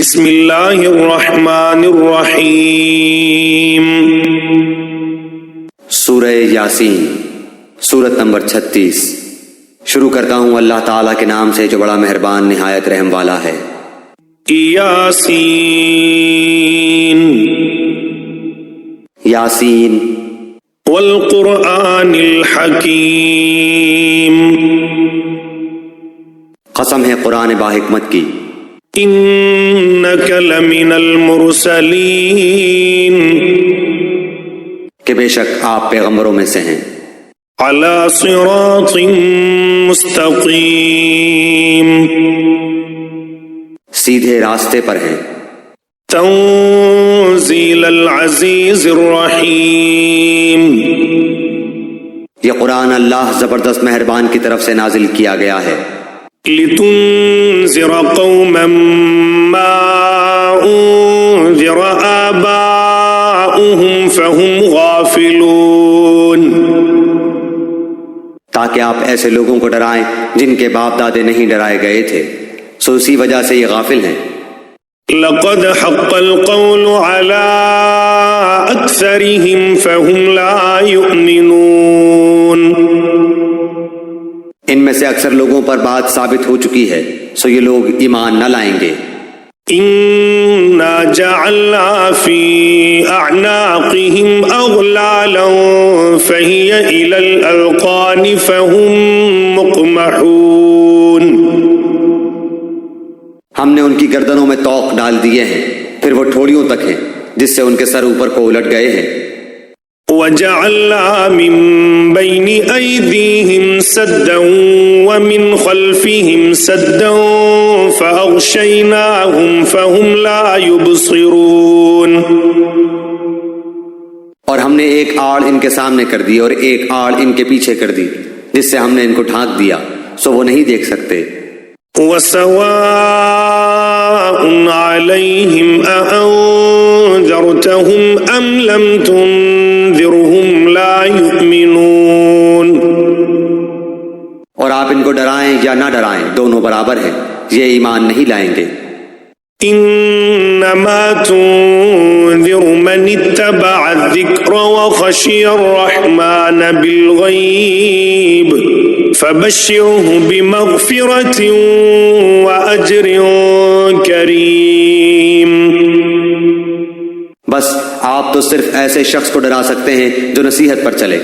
بسم اللہ الرحمن الرحیم۔ سورہ یاسین، سورت نمبر 36۔ شروع کرتا ہوں اللہ تعالیٰ کے نام سے جو بڑا مہربان نہایت رحم والا ہے۔ یاسین یاسین والقرآن الحکیم، قسم ہے قرآن باحکمت کی۔ انک لمن المرسلین، کہ بے شک آپ پیغمبروں میں سے ہیں۔ علی صراط مستقیم، سیدھے راستے پر ہیں۔ تنزیل العزیز الرحیم، یہ قرآن اللہ زبردست مہربان کی طرف سے نازل کیا گیا ہے۔ لتنذر قوما ما انذر آباؤهم فهم غافلون، تاکہ آپ ایسے لوگوں کو ڈرائیں جن کے باپ دادے نہیں ڈرائے گئے تھے، سو اسی وجہ سے یہ غافل ہیں۔ لقد حق القول على اکثرهم فهم لا يؤمنون، ان میں سے اکثر لوگوں پر بات ثابت ہو چکی ہے، سو یہ لوگ ایمان نہ لائیں گے۔ انا جعلنا في اعناقهم اغلالا فهي الى الاذقان فهم مقمحون، ہم نے ان کی گردنوں میں طوق ڈال دیے ہیں، پھر وہ ٹھوڑیوں تک ہیں جس سے ان کے سر اوپر کو الٹ گئے ہیں۔ وجعلنا من بين أيديهم سدا ومن خلفهم سدا فأغشيناهم فهم لا يبصرون، اور ہم نے ایک آڑ ان کے سامنے کر دی اور ایک آڑ ان کے پیچھے کر دی، جس سے ہم نے ان کو ڈھانک دیا سو وہ نہیں دیکھ سکتے۔ وسواء عليهم أأنذرتهم أم لم تنذرهم لا يؤمنون، اور آپ ان کو ڈرائیں یا نہ ڈرائیں دونوں برابر ہیں، یہ ایمان نہیں لائیں گے۔ انما تنذر من اتبع الذکر وخشی الرحمن بالغیب فبشره بمغفرة وأجر کریم، بس آپ تو صرف ایسے شخص کو ڈرا سکتے ہیں جو نصیحت پر چلے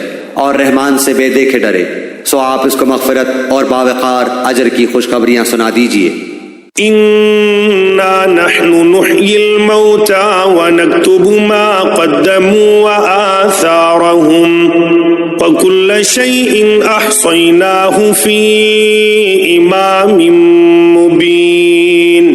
اور رحمان سے بے دیکھے ڈرے، سو آپ اس کو مغفرت اور باوقار اجر کی خوشخبریاں سنا دیجئے۔ انا نحن نحيي الموتى ونكتب ما قدموا وآثارهم وكل شيء احصيناه في امام مبين،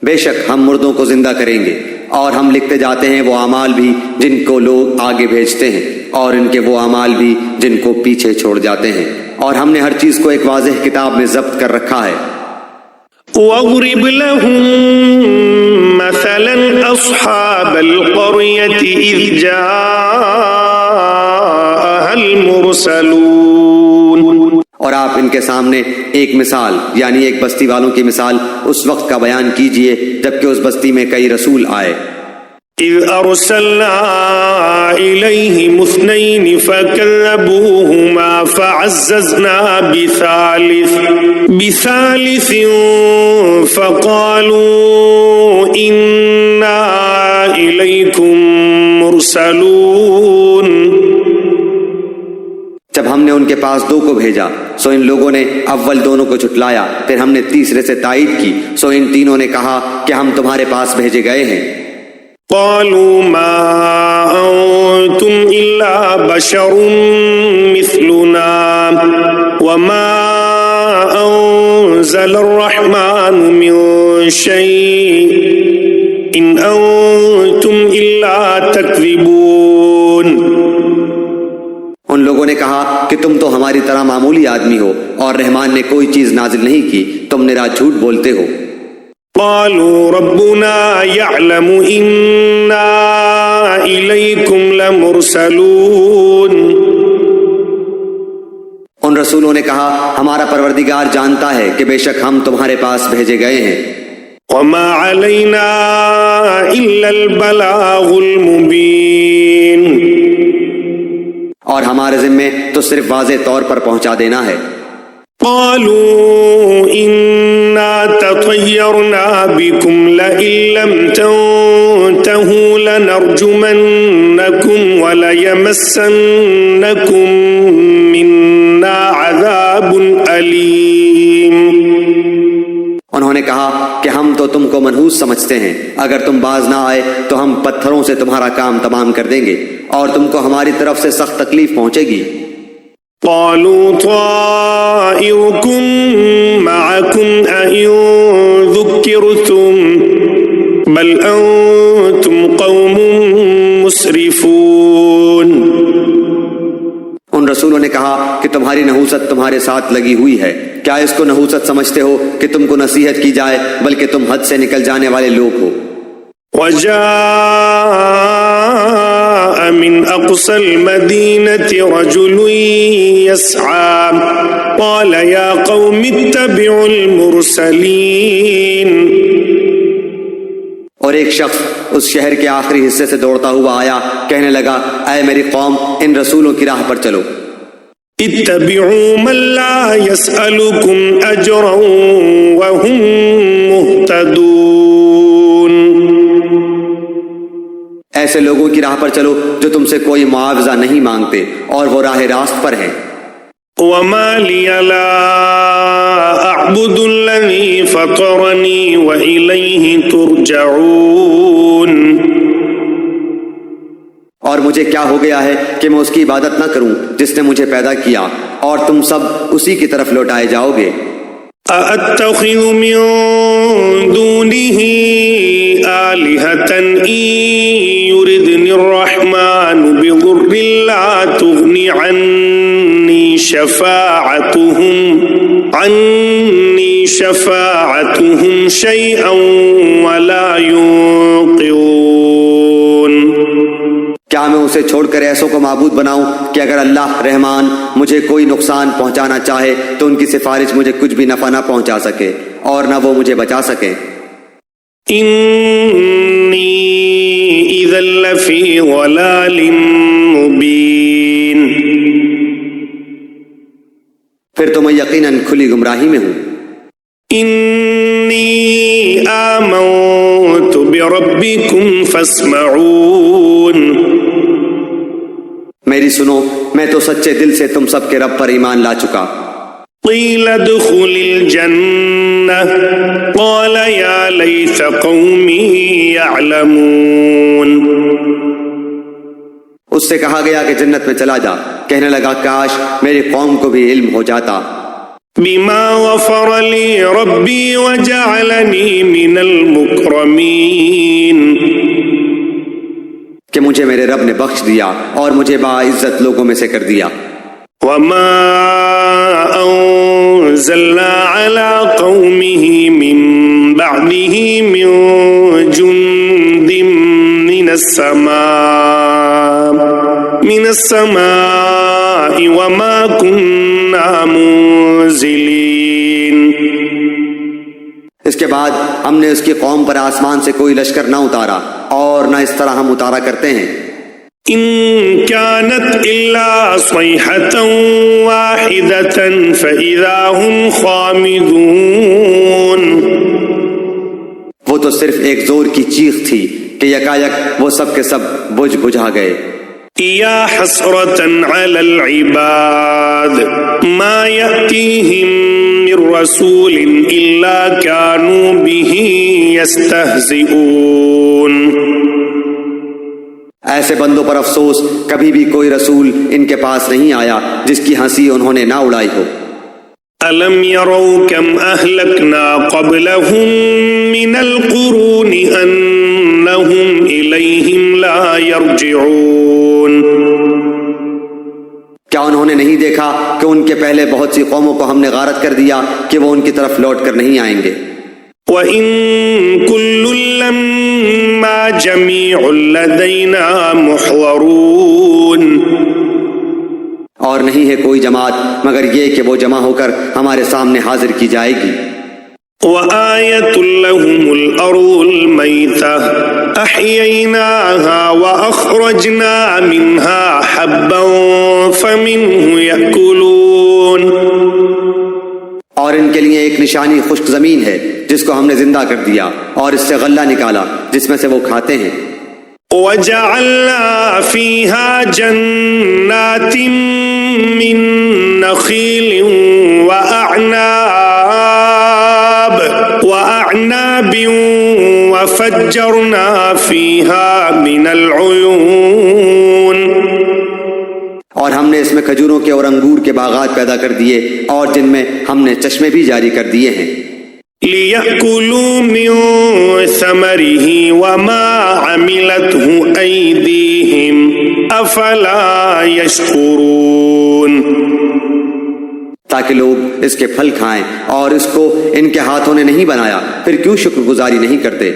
بے شک ہم مردوں کو زندہ کریں گے اور ہم لکھتے جاتے ہیں وہ اعمال بھی جن کو لوگ آگے بھیجتے ہیں اور ان کے وہ اعمال بھی جن کو پیچھے چھوڑ جاتے ہیں، اور ہم نے ہر چیز کو ایک واضح کتاب میں ضبط کر رکھا ہے۔ واضرب لهم مثلا اصحاب القرية اذ جاءها المرسلون، اور آپ ان کے سامنے ایک مثال یعنی ایک بستی والوں کی مثال اس وقت کا بیان کیجئے جبکہ اس بستی میں کئی رسول آئے۔ اذ ارسلنا الیہم اثنین فکذبوہما فعززنا بثالث فقالوا انا الیکم مرسلون، جب ہم نے ان کے پاس دو کو بھیجا سو ان لوگوں نے اول دونوں کو جھٹلایا، پھر ہم نے تیسرے سے تائید کی سو ان تینوں نے کہا کہ ہم تمہارے پاس بھیجے گئے ہیں۔ قالوا ما انتم الا بشر مثلنا وما انزل الرحمن من شيء ان انتم الا تكذبون، ان لوگوں نے کہا کہ تم تو ہماری طرح معمولی آدمی ہو اور رحمان نے کوئی چیز نازل نہیں کی، تم نے راہ جھوٹ بولتے ہو۔ قالوا ربنا يعلم إنا إليكم لمرسلون، ان رسولوں نے کہا ہمارا پروردگار جانتا ہے کہ بے شک ہم تمہارے پاس بھیجے گئے ہیں۔ وما علينا إلا البلاغ المبين. اور ہمارے ذمے تو صرف واضح طور پر پہنچا دینا ہے. قالوا إنا تطيرنا بكم لئن لم تنتهوا لنرجمنكم وليمسنكم منا عذاب أليم. انہوں نے کہا کہ ہم تو تم کو منحوس سمجھتے ہیں، اگر تم باز نہ آئے تو ہم پتھروں سے تمہارا کام تمام کر دیں گے اور تم کو ہماری طرف سے سخت تکلیف پہنچے گی. قالوا طائركم معكم أئن ذكرتم بل أنتم قوم مسرفون. ان رسولوں نے کہا کہ تمہاری نحوست تمہارے ساتھ لگی ہوئی ہے، کیا اس کو نحوست سمجھتے ہو کہ تم کو نصیحت کی جائے، بلکہ تم حد سے نکل جانے والے لوگ ہو. وجاء من أقصى المدينة رجل يسعى قال يا قوم اتبعوا المرسلين. اور ایک شخص اس شہر کے آخری حصے سے دوڑتا ہوا آیا، کہنے لگا اے میری قوم، ان رسولوں کی راہ پر چلو. اتبعوا من لا يسألكم أجرا وهم مهتدون. ایسے لوگوں کی راہ پر چلو جو تم سے کوئی معاوضہ نہیں مانگتے اور وہ راہ راست پر ہیں. وما لي لا أعبد الذي فطرني وإليه ترجعون. اور مجھے کیا ہو گیا ہے کہ میں اس کی عبادت نہ کروں جس نے مجھے پیدا کیا، اور تم سب اسی کی طرف لوٹائے جاؤ گے. أأتخذ من دونه آلهة إن يردني الرحمن بضر لا تغني عني شفاعتهم شيئا ولا ينقذون. کیا میں اسے چھوڑ کر ایسوں کو معبود بناؤں کہ اگر اللہ رحمان مجھے کوئی نقصان پہنچانا چاہے تو ان کی سفارش مجھے کچھ بھی نفع نہ پہنچا سکے اور نہ وہ مجھے بچا سکے. انی اذا لفی ضلال مبین. پھر تو میں یقیناً کھلی گمراہی میں ہوں. انی آمنت بربکم فاسمعون. میری سنو، میں تو سچے دل سے تم سب کے رب پر ایمان لا چکا. قیل ادخل الجنہ قال یا لیت قومی یعلمون. اس سے کہا گیا کہ جنت میں چلا جا، کہنے لگا کاش میری قوم کو بھی علم ہو جاتا. بما غفر لی ربی وجعلنی من المکرمین. کہ مجھے میرے رب نے بخش دیا اور مجھے باعزت لوگوں میں سے کر دیا. وما انزلنا على قومه من بعده من جند من السماء وما كنا منزلين. اس کے بعد ہم نے اس کی قوم پر آسمان سے کوئی لشکر نہ اتارا اور نہ اس طرح ہم اتارا کرتے ہیں. ان كانت الا صيحة واحدة فإذا هم خامدون. وہ تو صرف ایک زور کی چیخ تھی کہ یکایک وہ سب کے سب بجھا گئے. یا حسرة على العباد ما يأتيهم من رسول إلا كانوا به يستهزئون. ایسے بندوں پر افسوس، کبھی بھی کوئی رسول ان کے پاس نہیں آیا جس کی ہنسی انہوں نے نہ اڑائی ہو. أَلَمْ يَرَوْا كَمْ أَهْلَكْنَا قَبْلَهُمْ مِنَ الْقُرُونِ أَنَّهُمْ إِلَيْهِمْ لَا يَرْجِعُونَ. کیا انہوں نے نہیں دیکھا کہ ان کے پہلے بہت سی قوموں کو ہم نے غارت کر دیا کہ وہ ان کی طرف لوٹ کر نہیں آئیں گے. وَإِن كُلٌّ لَّمَّا جَمِيعٌ لَّدَيْنَا مُحْضَرُونَ. اور نہیں ہے کوئی جماعت مگر یہ کہ وہ جمع ہو کر ہمارے سامنے حاضر کی جائے گی. وآية لهم الأرض الميتة أحييناها وأخرجنا منها حبا فمنه يأكلون. اور ان کے لیے ایک نشانی خشک زمین ہے جس کو ہم نے زندہ کر دیا اور اس سے غلہ نکالا جس میں سے وہ کھاتے ہیں. وجعلنا فيها جنات من نخيل وأعناب وفجرنا فيها من العيون. اور ہم نے اس میں کھجوروں کے اور انگور کے باغات پیدا کر دیے اور جن میں ہم نے چشمے بھی جاری کر دیے ہیں. لِيَأْكُلُوا مِن ثَمَرِهِ وَمَا عَمِلَتْهُ أَيْدِيهِمْ أَفَلَا يَشْكُرُونَ. تاکہ لوگ اس کے پھل کھائیں اور اس کو ان کے ہاتھوں نے نہیں بنایا پھر کیوں شکر گزاری نہیں کرتے.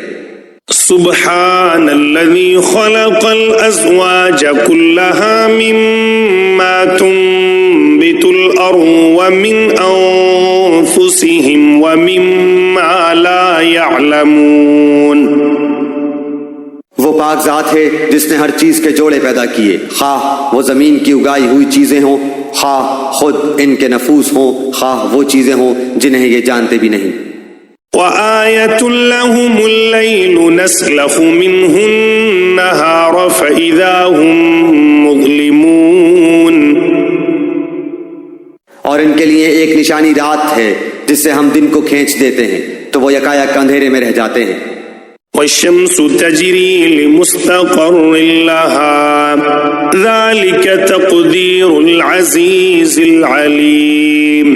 سبحان الذي خلق الأزواج كلها مما تنبت الأرض ومن أنفسهم ومما لا يعلمون. وہ پاک ذات ہے جس نے ہر چیز کے جوڑے پیدا کیے، خواہ وہ زمین کی اگائی ہوئی چیزیں ہوں، خواہ خود ان کے نفوس ہوں، خواہ وہ چیزیں ہوں جنہیں یہ جانتے بھی نہیں. وآية لهم الليل نسلخ منه النهار فإذا هم مظلمون. اور ان کے لیے ایک نشانی رات ہے جس سے ہم دن کو کھینچ دیتے ہیں تو وہ یکایک اندھیرے میں رہ جاتے ہیں. والشمس تجري لمستقر لها ذلك تقدير العزيز العليم.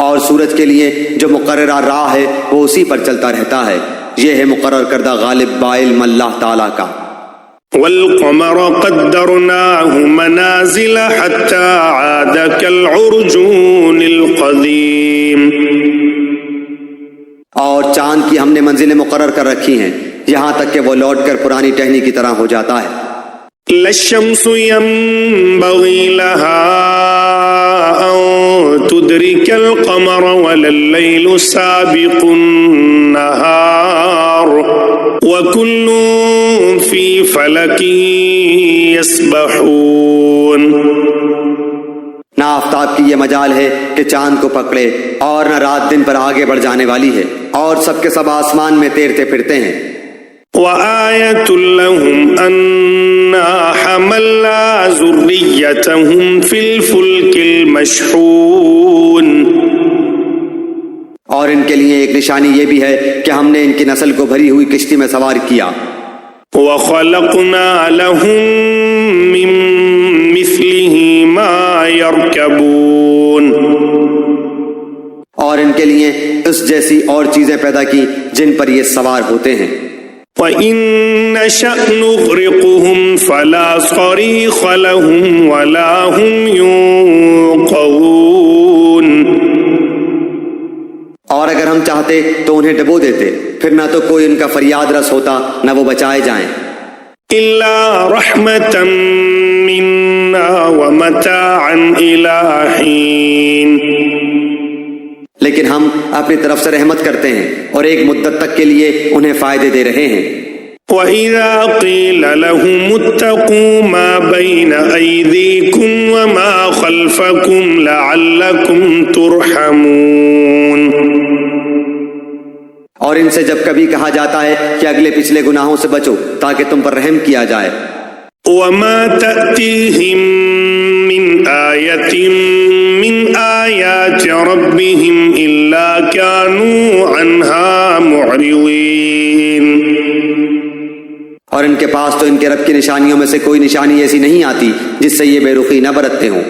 اور سورج کے لیے جو مقررہ راہ ہے وہ اسی پر چلتا رہتا ہے، یہ ہے مقرر کردہ غالب بعلم اللہ تعالیٰ کا. والقمر قدرناه منازل حتى عاد كالعرجون القديم. اور چاند کی ہم نے منزلیں مقرر کر رکھی ہیں یہاں تک کہ وہ لوٹ کر پرانی ٹہنی کی طرح ہو جاتا ہے. لا الشمس ينبغي لها أن تدرك القمر ولا الليل سابق النهار وكل في فلك يسبحون. نہ آفتاب کی یہ مجال ہے کہ چاند کو پکڑے اور نہ رات دن پر آگے بڑھ جانے والی ہے، اور سب کے سب آسمان میں تیرتے پھرتے ہیں. وآية لهم أنا حملنا ذريتهم في الفلك المشحون. اور ان کے لیے ایک نشانی یہ بھی ہے کہ ہم نے ان کی نسل کو بھری ہوئی کشتی میں سوار کیا. وخلقنا لهم من مثله ما يركبون. اور ان کے لیے اس جیسی اور چیزیں پیدا کی جن پر یہ سوار ہوتے ہیں. وَإِن نَّشَأْ نُغْرِقْهُمْ فَلَا صَرِيخَ لَهُمْ وَلَا هُمْ يُنقَذُونَ. اور اگر ہم چاہتے تو انہیں ڈبو دیتے، پھر نہ تو کوئی ان کا فریاد رس ہوتا نہ وہ بچائے جائیں. إِلَّا رَحْمَةً مِّنَّا وَمَتَاعًا إِلَىٰ حِينٍ. لیکن ہم اپنی طرف سے رحمت کرتے ہیں اور ایک مدت تک کے لیے انہیں فائدے دے رہے ہیں. وَإِذَا قِيلَ لَهُمُ اتَّقُوا مَا بَيْنَ أَيْدِيكُمْ وَمَا خَلْفَكُمْ لَعَلَّكُمْ تُرْحَمُونَ. اور ان سے جب کبھی کہا جاتا ہے کہ اگلے پچھلے گناہوں سے بچو تاکہ تم پر رحم کیا جائے. وَمَا تَأْتِيهِم مِّنْ آيَةٍ مِّنْ آيَاتِ رَبِّهِمْ إِلَّا كَانُوا عَنْهَا مُعْرِضِينَ. اور ان کے پاس تو ان کے رب کی نشانیوں میں سے کوئی نشانی ایسی نہیں آتی جس سے یہ بے رخی نہ برتتے ہوں.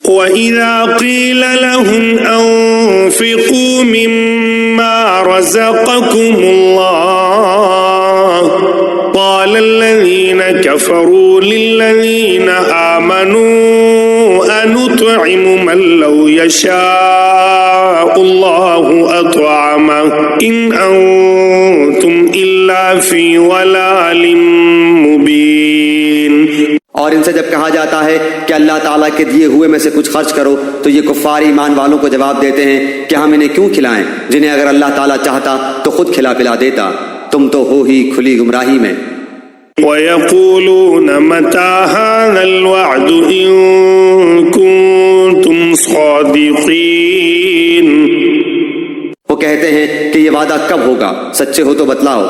وَإِذَا قِيلَ لَهُمْ أَنفِقُوا مِمَّا رَزَقَكُمُ اللَّهُ قَالَ الَّذِينَ كَفَرُوا لِلَّذِينَ آمَنُوا أَنُطْعِمُ مَن لَّوْ يَشَاءُ اللَّهُ أَطْعَمَهُ إِنْ أَنتُمْ إِلَّا فِي ضَلَالٍ مُّبِينٍ. اور ان ان سے جب کہا جاتا ہے کہ اللہ تعالیٰ کے دیے ہوئے میں سے کچھ خرچ کرو تو یہ کفار ایمان والوں کو جواب دیتے ہیں کہ ہم انہیں کیوں کھلائیں جنہیں اگر اللہ تعالیٰ چاہتا تو خود کھلا پلا دیتا، تم تو ہو ہی کھلی گمراہی میں۔ وَيَقُولُونَ مَتَى هَذَا الْوَعْدُ إِن كُنتُمْ صَادِقِينَ، وہ کہتے ہیں کہ یہ وعدہ کب ہوگا، سچے ہو تو بتلاؤ۔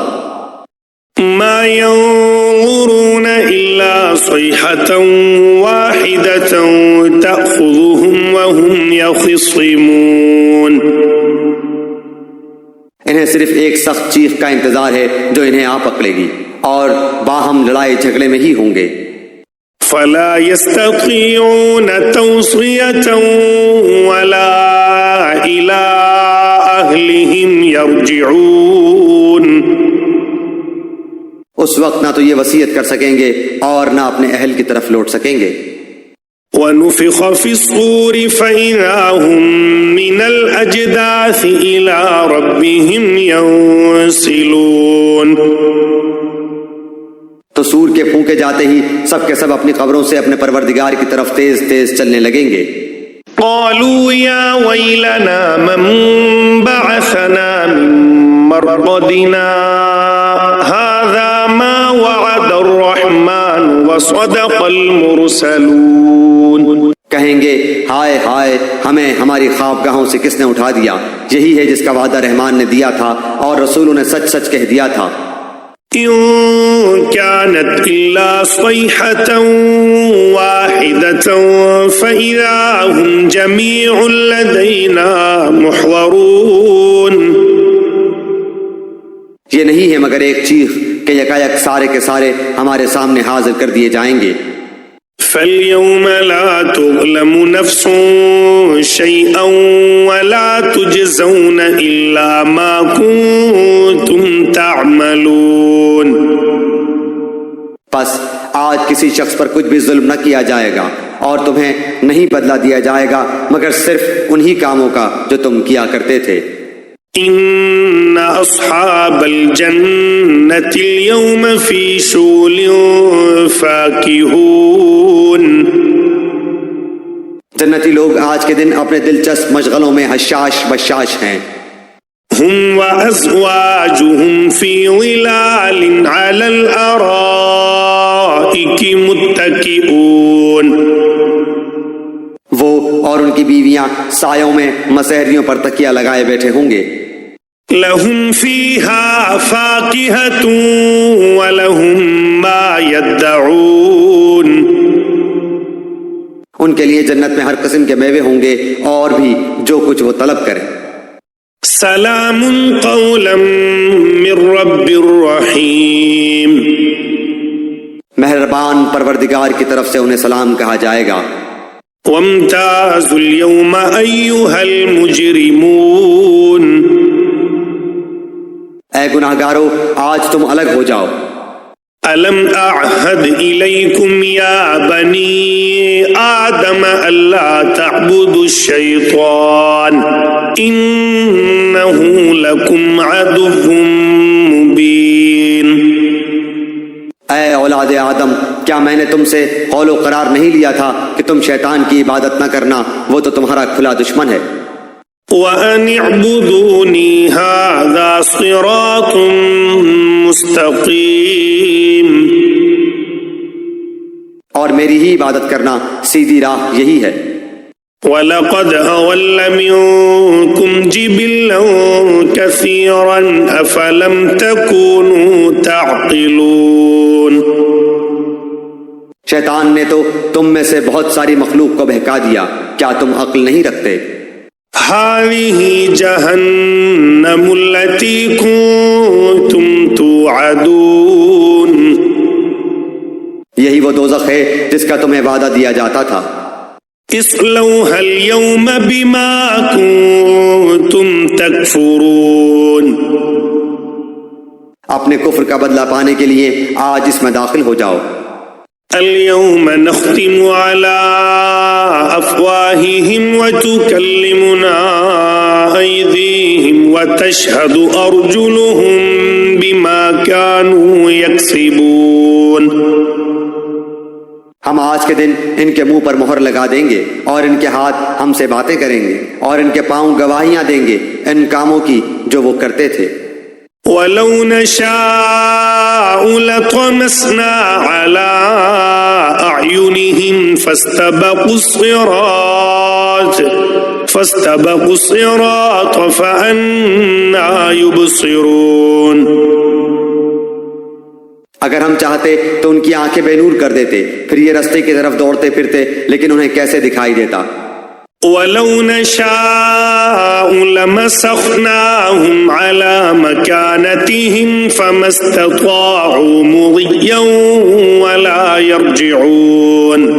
مَا يَنظُرُونَ إِلَّا صَيْحَةً وَاحِدَةً تَأْخُذُهُمْ وَهُمْ يَخِصِّمُونَ، انہیں صرف ایک سخت چیخ کا انتظار ہے جو انہیں آ پکڑے گی اور باہم لڑائی جھگڑے میں ہی ہوں گے۔ فَلَا يَسْتَطِيعُونَ تَوْصِيَةً وَلَا إِلَىٰ أَهْلِهِمْ يَرْجِعُونَ، اس وقت نہ تو یہ وصیت کر سکیں گے اور نہ اپنے اہل کی طرف لوٹ سکیں گے۔ وَنُفِخَ فِي الصُّورِ فَإِذَا هُم مِّنَ الْأَجْدَاثِ إِلَىٰ رَبِّهِمْ يَنسِلُونَ، تو سور کے پھونکے جاتے ہی سب کے سب اپنی قبروں سے اپنے پروردگار کی طرف تیز تیز چلنے لگیں گے۔ قَالُوا يَا وَيْلَنَا مَن بَعَثَنَا مِن مَّرْقَدِنَا هَٰذَا مَا وَعَدَ الرَّحْمَٰنُ وَصَدَقَ الْمُرْسَلُونَ، کہیں گے ہائے ہائے، ہمیں ہماری خوابگاہوں سے کس نے اٹھا دیا، یہی ہے جس کا وعدہ رحمان نے دیا تھا اور رسولوں نے سچ سچ کہہ دیا تھا۔ إِن كَانَتْ إِلَّا صَيْحَةً وَاحِدَةً فَإِذَا هُمْ جَمِيعٌ لَدَيْنَا مُحْضَرُونَ، یہ نہیں ہے مگر ایک چیخ کہ یکایک سارے کے سارے ہمارے سامنے حاضر کر دیے جائیں گے۔ فَالْيَوْمَ لَا تُظْلَمُ نَفْسٌ شَيْئًا وَلَا تُجْزَوْنَ إِلَّا مَا كُنتُمْ تَعْمَلُونَ، پس آج کسی شخص پر کچھ بھی ظلم نہ کیا جائے گا اور تمہیں نہیں بدلہ دیا جائے گا مگر صرف انہی کاموں کا جو تم کیا کرتے تھے۔ إِنَّ أَصْحَابَ الْجَنَّةِ الْيَوْمَ فِي شُغُلٍ فَاكِهُونَ، جنتی لوگ آج کے دن اپنے دلچسپ مشغلوں میں حشاش بشاش ہیں۔ هُمْ وَأَزْوَاجُهُمْ فِي ظِلَالٍ عَلَى الْأَرَائِكِ مُتَّكِئُونَ، وہ اور ان کی بیویاں سایوں میں مسہریوں پر تکیہ لگائے بیٹھے ہوں گے۔ لَهُمْ فِيهَا فَاكِهَةٌ وَلَهُمْ مَا يَدَّعُونَ، ان کے لیے جنت میں ہر قسم کے میوے ہوں گے اور بھی جو کچھ وہ طلب کریں۔ سلام قولا من رب الرحیم، مہربان پروردگار کی طرف سے انہیں سلام کہا جائے گا۔ وامتازوا اليوم أيها المجرمون، اے گناہگارو آج تم الگ ہو جاؤ۔ ألم أعهد إليكم يا بني آدم ألا تعبدوا الشيطان إنه لكم عدو مبين، اے اولاد آدم کیا میں نے تم سے قول و قرار نہیں لیا تھا کہ تم شیطان کی عبادت نہ کرنا، وہ تو تمہارا کھلا دشمن ہے۔ وَأَنِ اعْبُدُونِي هَذَا صِرَاطٌ مُسْتَقِيمٌ، اور میری ہی عبادت کرنا سیدھی راہ یہی ہے۔ وَلَقَدْ أَضَلَّ مِنكُمْ جِبِلًّا كَثِيرًا أَفَلَمْ تَكُونُوا تَعْقِلُونَ، شیطان نے تو تم میں سے بہت ساری مخلوق کو بہکا دیا، کیا تم عقل نہیں رکھتے؟ هَذِهِ جَهَنَّمُ الَّتِي كُنتُمْ تُوعَدُونَ، یہی وہ دوزخ ہے جس کا تمہیں وعدہ دیا جاتا تھا۔ اصلوها اليوم بما كنتم تكفرون، اپنے کفر کا بدلہ پانے کے لیے آج اس میں داخل ہو جاؤ۔ اليوم نختم على أفواههم وتكلمنا أيديهم وتشهد أرجلهم بما كانوا يكسبون، ہم آج کے دن ان کے منہ پر مہر لگا دیں گے اور ان کے ہاتھ ہم سے باتیں کریں گے اور ان کے پاؤں گواہیاں دیں گے ان کاموں کی جو وہ کرتے تھے۔ وَلَوْ نَشَاءُ لَطَمَسْنَا عَلَىٰ أَعْيُنِهِمْ فَاسْتَبَقُوا الصِّرَاطَ فَأَنَّىٰ يُبْصِرُونَ۔ اگر ہم چاہتے تو ان کی آنکھیں بے نور کر دیتے، پھر یہ رستے کی طرف دوڑتے پھرتے، لیکن انہیں کیسے دکھائی دیتا۔ وَلَوْ نَشَاءُ لَمَسَخْنَاهُمْ عَلَىٰ مَكَانَتِهِمْ فَمَا اسْتَطَاعُوا مُضِيًّا وَلَا يَرْجِعُونَ۔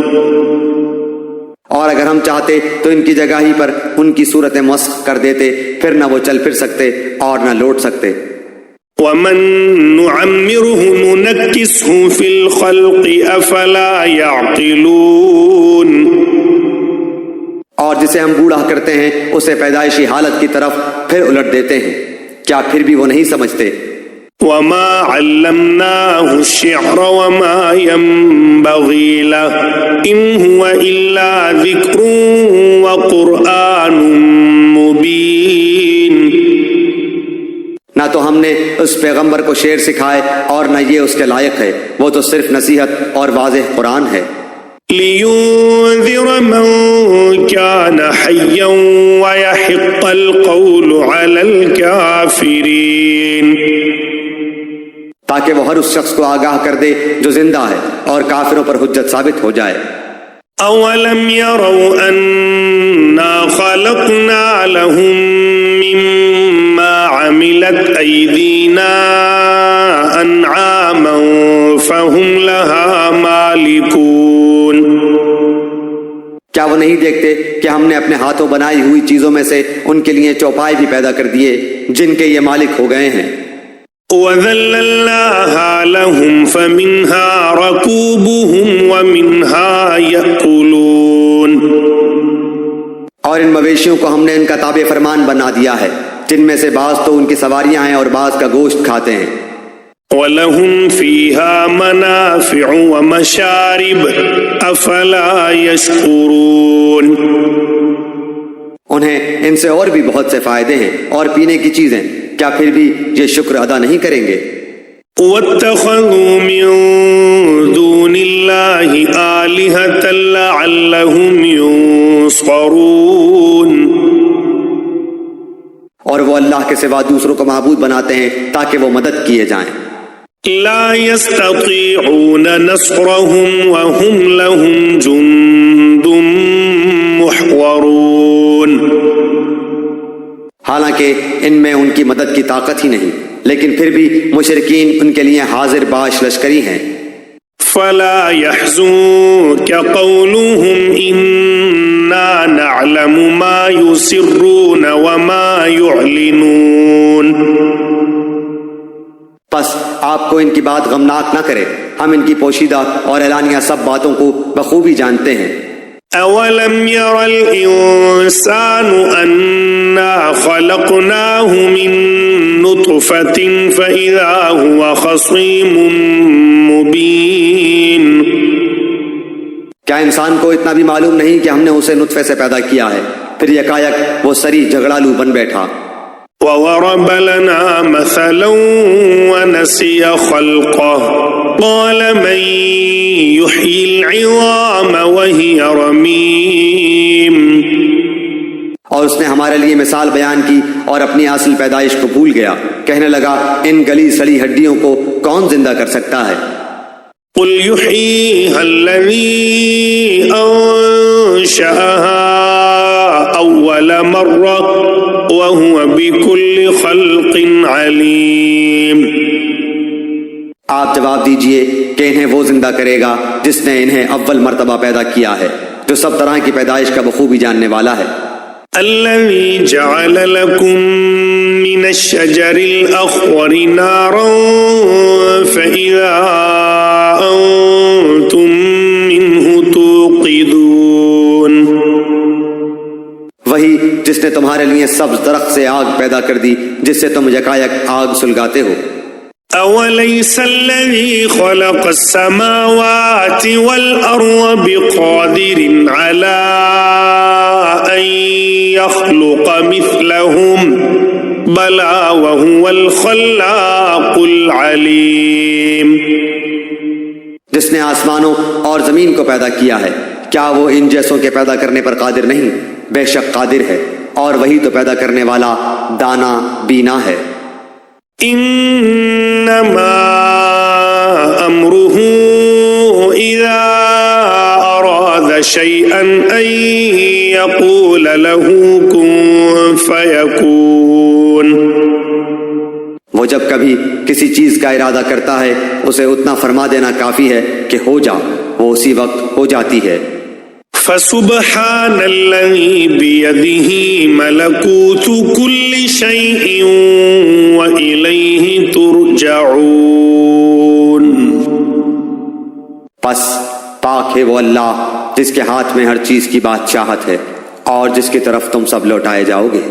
اور اگر ہم چاہتے تو ان کی جگہ ہی پر ان کی صورت مسخ کر دیتے، پھر نہ وہ چل پھر سکتے اور نہ لوٹ سکتے۔ وَمَن نُّعَمِّرْهُ نُنَكِّسْهُ فِي الْخَلْقِ أَفَلَا يَعْقِلُونَ۔ اور جسے ہم بوڑھا کرتے ہیں اسے پیدائشی حالت کی طرف پھر الٹ دیتے ہیں، کیا پھر بھی وہ نہیں سمجھتے؟ وَمَا عَلَّمْنَاهُ الشِّعْرَ وَمَا يَنبَغِي لَهُ إِنْ هُوَ إِلَّا ذِكْرٌ وَقُرْآنٌ مُبِينٌ۔ نہ تو ہم نے اس پیغمبر کو شعر سکھائے اور نہ یہ اس کے لائق ہے، وہ تو صرف نصیحت اور واضح قرآن ہے۔ لِيُنذِرَ مَن كَانَ حَيًّا وَيَحِقَّ الْقَوْلُ عَلَى الْكَافِرِينَ، تاکہ وہ ہر اس شخص کو آگاہ کر دے جو زندہ ہے اور کافروں پر حجت ثابت ہو جائے۔ أَوَلَمْ يَرَوْا أَنَّا خَلَقْنَا لَهُم مِّمَّا عَمِلَتْ أَيْدِينَا أَنْعَامًا فَهُمْ لَهَا مَالِكُونَ۔ کیا وہ نہیں دیکھتے کہ ہم نے اپنے ہاتھوں بنائی ہوئی چیزوں میں سے ان کے لیے چوپائے بھی پیدا کر دیے جن کے یہ مالک ہو گئے ہیں۔ وَذَلَّلْنَاهَا لَهُمْ فَمِنْهَا رَكُوبُهُمْ وَمِنْهَا يَأْكُلُونَ۔ اور ان مویشیوں کو ہم نے ان کا تابع فرمان بنا دیا ہے، جن میں سے بعض تو ان کی سواریاں ہیں اور بعض کا گوشت کھاتے ہیں۔ وَلَهُمْ فِيهَا مَنَافِعُ وَمَشَارِبُ أَفَلَا يَشْكُرُونَ۔ انہیں ان سے اور بھی بہت سے فائدے ہیں اور پینے کی چیزیں، کیا پھر بھی یہ شکر ادا نہیں کریں گے؟ وَاتَّخَذُوا مِن دُونِ اللَّهِ آلِهَةً لَعَلَّهُمْ يُنصَرُونَ۔ اور وہ اللہ کے سوا دوسروں کو معبود بناتے ہیں تاکہ وہ مدد کیے جائیں۔ لا يستطيعون نصرهم وهم لهم جند محضرون۔ حالانکہ ان میں ان کی مدد کی طاقت ہی نہیں، لیکن پھر بھی مشرکین ان کے لیے حاضر باش لشکری ہیں۔ فلا يحزنك قولهم إنا نعلم ما يسرون وما يعلنون۔ پس آپ کو ان کی بات غمناک نہ کرے، ہم ان کی پوشیدہ اور اعلانیہ سب باتوں کو بخوبی جانتے ہیں۔ أَوَلَمْ يَرَ الْإِنسَانُ أَنَّا خَلَقْنَاهُ مِن نُّطْفَةٍ فَإِذَا هُوَ خَصِيمٌ مُّبِينٌ۔ کیا انسان کو اتنا بھی معلوم نہیں کہ ہم نے اسے نطفے سے پیدا کیا ہے، پھر یکایک وہ سری جھگڑالو بن بیٹھا۔ وَضَرَبَ لَنَا مَثَلًا وَنَسِيَ خَلْقَهُ قَالَ مَن يُحْيِي الْعِظَامَ وَهِيَ رَمِيمٌ۔ اور اس نے ہمارے لیے مثال بیان کی اور اپنی اصل پیدائش کو بھول گیا، کہنے لگا ان گلی سڑی ہڈیوں کو کون زندہ کر سکتا ہے؟ قُلْ يُحْيِيهَا الَّذِي أَنشَأَهَا أَوَّلَ مَرَّةٍ وَهُوَ بِكُلِّ خَلْقٍ عَلِيمٌ۔ آپ جواب دیجئے کہ انہیں وہ زندہ کرے گا جس نے انہیں اول مرتبہ پیدا کیا ہے، جو سب طرح کی پیدائش کا بخوبی جاننے والا ہے۔ الذي جعل لكم من الشجر الأخضر نارا فإذا أنتم منه توقدون۔ وہی جس نے تمہارے لیے سبز درخت سے آگ پیدا کر دی جس سے تم یکایک آگ سلگاتے ہو۔ أوليس الذي خلق السماوات والأرض بقادر على أن يخلق مثلهم بلى وهو الخلاق العليم. جس نے آسمانوں اور زمین کو پیدا کیا ہے کیا وہ ان جیسوں کے پیدا کرنے پر قادر نہیں؟ بے شک قادر ہے، اور وہی تو پیدا کرنے والا دانا بینا ہے. انما امره اذا اراد شيئا ان يقول له كن فيكون. وہ جب کبھی کسی چیز کا ارادہ کرتا ہے اسے اتنا فرما دینا کافی ہے کہ ہو جا، وہ اسی وقت ہو جاتی ہے. فسبحان الذي بيده ملكوت كل شيء وإليه ترجعون. پس پاک ہے وہ اللہ جس کے ہاتھ میں ہر چیز کی بادشاہت ہے اور جس کی طرف تم سب لوٹائے جاؤ گے.